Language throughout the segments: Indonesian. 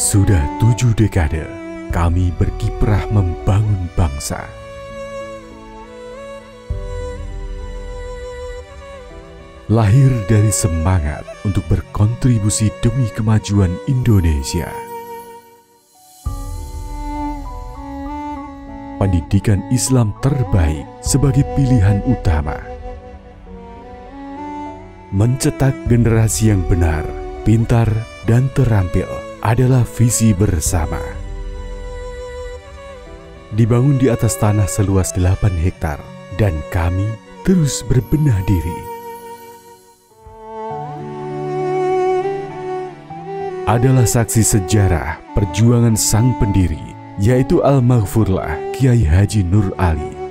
Sudah 7 dekade kami berkiprah membangun bangsa. Lahir dari semangat untuk berkontribusi demi kemajuan Indonesia. Pendidikan Islam terbaik sebagai pilihan utama. Mencetak generasi yang benar, pintar, dan terampil adalah visi bersama. Dibangun di atas tanah seluas 8 hektar dan kami terus berbenah diri. Adalah saksi sejarah perjuangan sang pendiri, yaitu Al-Maghfurlah Kiai Haji Nur Ali.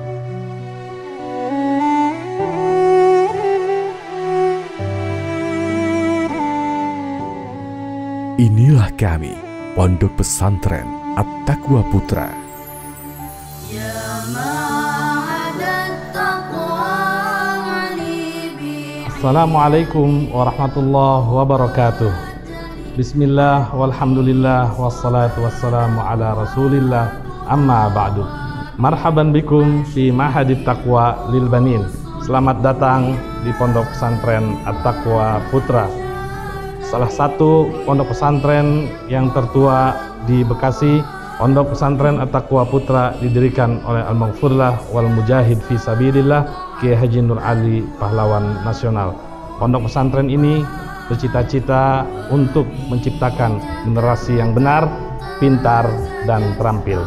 Inilah kami, Pondok Pesantren At-Taqwa Putra. Assalamualaikum warahmatullahi wabarakatuh. Bismillah walhamdulillah wassalatu wassalamu ala rasulillah amma ba'du. Marhaban bikum fi Mahadit Taqwa lil Banin. Selamat datang di Pondok Pesantren At-Taqwa Putra, salah satu pondok pesantren yang tertua di Bekasi. Pondok Pesantren At-Taqwa Putra didirikan oleh Al-Maghfurlah wal Mujahid fi Sabilillah Kiai Haji Nur Ali, pahlawan nasional. Pondok pesantren ini bercita-cita untuk menciptakan generasi yang benar, pintar, dan terampil.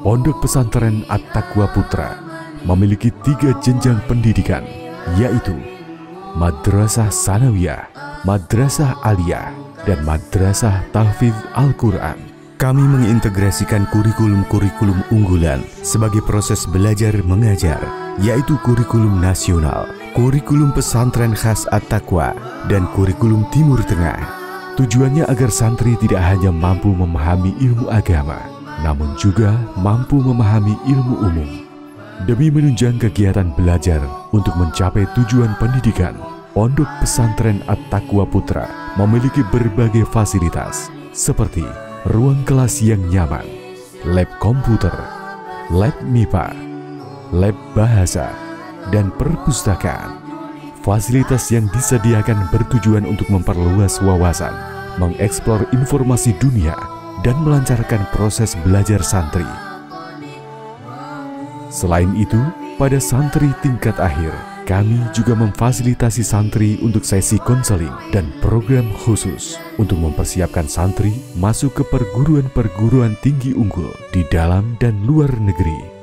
Pondok Pesantren At-Taqwa Putra memiliki 3 jenjang pendidikan, yaitu Madrasah Sanawiyah, Madrasah Aliyah, dan Madrasah Tahfidz Al-Quran. Kami mengintegrasikan kurikulum-kurikulum unggulan sebagai proses belajar mengajar, yaitu kurikulum nasional, kurikulum pesantren khas At-Taqwa, dan kurikulum Timur Tengah. Tujuannya agar santri tidak hanya mampu memahami ilmu agama, namun juga mampu memahami ilmu umum. Demi menunjang kegiatan belajar untuk mencapai tujuan pendidikan, Pondok Pesantren At-Taqwa Putra memiliki berbagai fasilitas seperti ruang kelas yang nyaman, lab komputer, lab MIPA, lab bahasa, dan perpustakaan. Fasilitas yang disediakan bertujuan untuk memperluas wawasan, mengeksplor informasi dunia, dan melancarkan proses belajar santri. Selain itu, pada santri tingkat akhir, kami juga memfasilitasi santri untuk sesi konseling dan program khusus untuk mempersiapkan santri masuk ke perguruan-perguruan tinggi unggul di dalam dan luar negeri.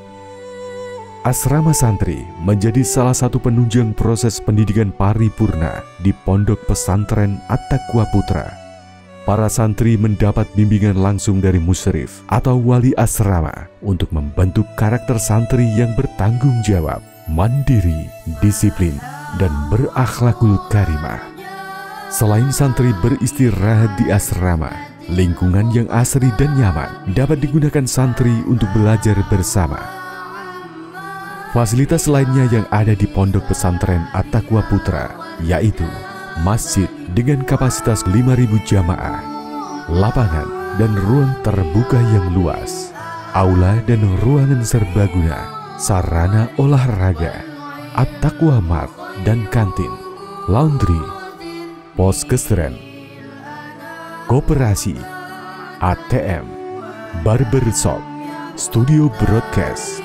Asrama santri menjadi salah satu penunjang proses pendidikan paripurna di Pondok Pesantren At-Taqwa Putra. Para santri mendapat bimbingan langsung dari musyrif atau wali asrama untuk membentuk karakter santri yang bertanggung jawab, mandiri, disiplin, dan berakhlakul karimah. Selain santri beristirahat di asrama, lingkungan yang asri dan nyaman dapat digunakan santri untuk belajar bersama. Fasilitas lainnya yang ada di Pondok Pesantren At-Taqwa Putra yaitu masjid dengan kapasitas 5.000 jamaah, lapangan dan ruang terbuka yang luas, aula dan ruangan serbaguna, sarana olahraga, At-Taqwa Mart dan kantin, laundry, pos kesren, koperasi, ATM, barbershop, studio broadcast.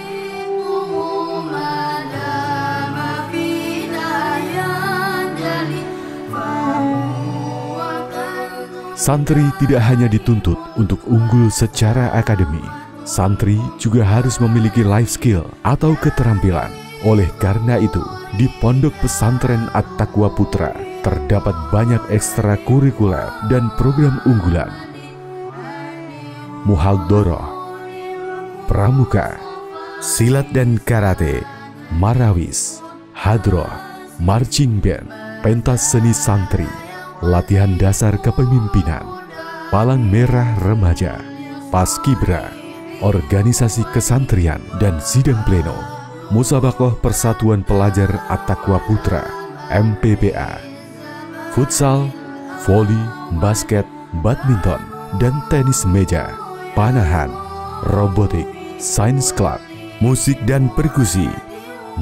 Santri tidak hanya dituntut untuk unggul secara akademi, santri juga harus memiliki life skill atau keterampilan. Oleh karena itu, di Pondok Pesantren At-Taqwa Putra terdapat banyak ekstrakurikuler dan program unggulan. Muhaldhoroh, pramuka, silat dan karate, marawis, hadroh, marching band, pentas seni santri, latihan dasar kepemimpinan, palang merah remaja, paskibra, organisasi kesantrian dan sidang pleno, musabaqah Persatuan Pelajar At-Taqwa Putra, MPPA, futsal, voli, basket, badminton, dan tenis meja, panahan, robotik, sains club, musik dan perkusi,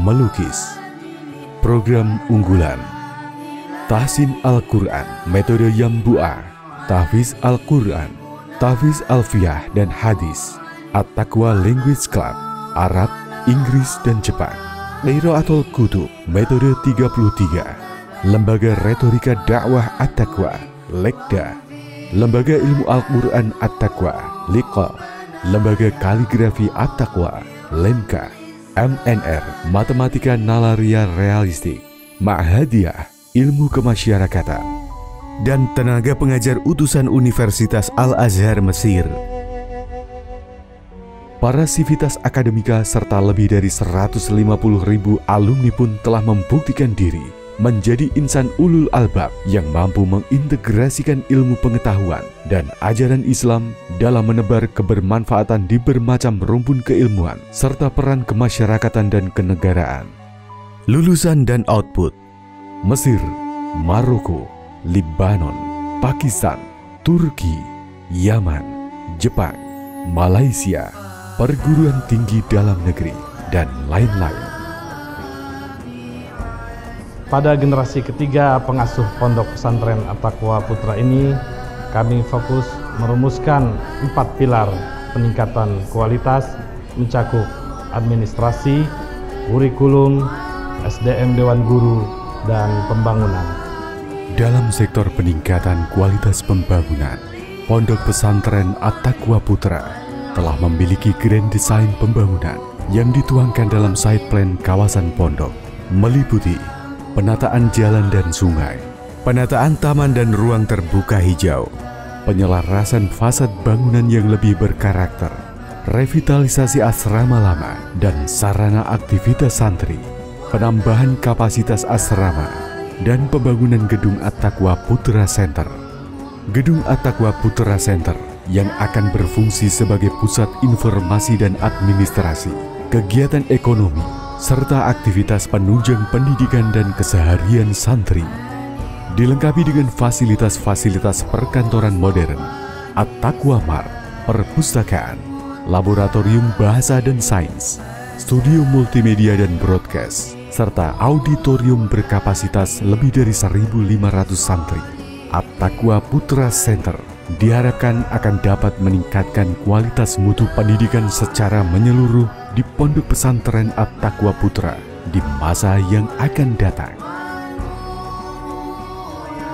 melukis. Program unggulan: Tahsin Al-Quran, metode Yambu'a, Tahfiz Al-Quran, Tahfiz Alfiyah dan Hadis, At-Taqwa Language Club, Arab, Inggris dan Jepang, Qiraatul Kutub, metode 33, Lembaga Retorika Dakwah At-Taqwa, Lekda, Lembaga Ilmu Al-Quran At-Taqwa, Liqa, Lembaga Kaligrafi At-Taqwa, Lemka, MNR, Matematika Nalaria Realistik, Ma'hadiyah, Ilmu Kemasyarakatan, dan tenaga pengajar utusan Universitas Al-Azhar Mesir. Para sivitas akademika serta lebih dari 150.000 alumni pun telah membuktikan diri menjadi insan ulul albab yang mampu mengintegrasikan ilmu pengetahuan dan ajaran Islam dalam menebar kebermanfaatan di bermacam rumpun keilmuan serta peran kemasyarakatan dan kenegaraan. Lulusan dan output: Mesir, Maroko, Lebanon, Pakistan, Turki, Yaman, Jepang, Malaysia, perguruan tinggi dalam negeri, dan lain-lain. Pada generasi ketiga pengasuh Pondok Pesantren At-Taqwa Putra ini, kami fokus merumuskan 4 pilar peningkatan kualitas mencakup administrasi, kurikulum, SDM Dewan Guru, dan pembangunan. Dalam sektor peningkatan kualitas pembangunan, Pondok Pesantren At-Taqwa Putra telah memiliki grand design pembangunan yang dituangkan dalam site plan kawasan pondok, meliputi penataan jalan dan sungai, penataan taman dan ruang terbuka hijau, penyelarasan fasad bangunan yang lebih berkarakter, revitalisasi asrama lama dan sarana aktivitas santri, penambahan kapasitas asrama, dan pembangunan gedung At-Taqwa Putra Center. Gedung At-Taqwa Putra Center yang akan berfungsi sebagai pusat informasi dan administrasi, kegiatan ekonomi, serta aktivitas penunjang pendidikan dan keseharian santri. Dilengkapi dengan fasilitas-fasilitas perkantoran modern, At-Taqwa Mart, perpustakaan, laboratorium bahasa dan sains, studio multimedia dan broadcast, serta auditorium berkapasitas lebih dari 1.500 santri. At-Taqwa Putra Center diharapkan akan dapat meningkatkan kualitas mutu pendidikan secara menyeluruh di Pondok Pesantren At-Taqwa Putra di masa yang akan datang.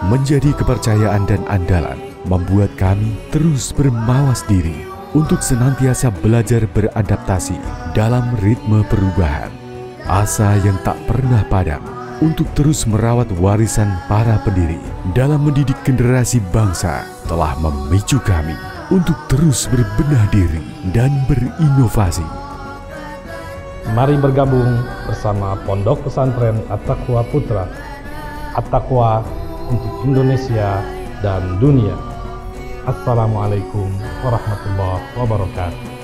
Menjadi kepercayaan dan andalan membuat kami terus bermawas diri untuk senantiasa belajar beradaptasi dalam ritme perubahan. Asa yang tak pernah padam untuk terus merawat warisan para pendiri dalam mendidik generasi bangsa telah memicu kami untuk terus berbenah diri dan berinovasi. Mari bergabung bersama Pondok Pesantren At-Taqwa Putra. At-Taqwa untuk Indonesia dan dunia. Assalamualaikum warahmatullahi wabarakatuh.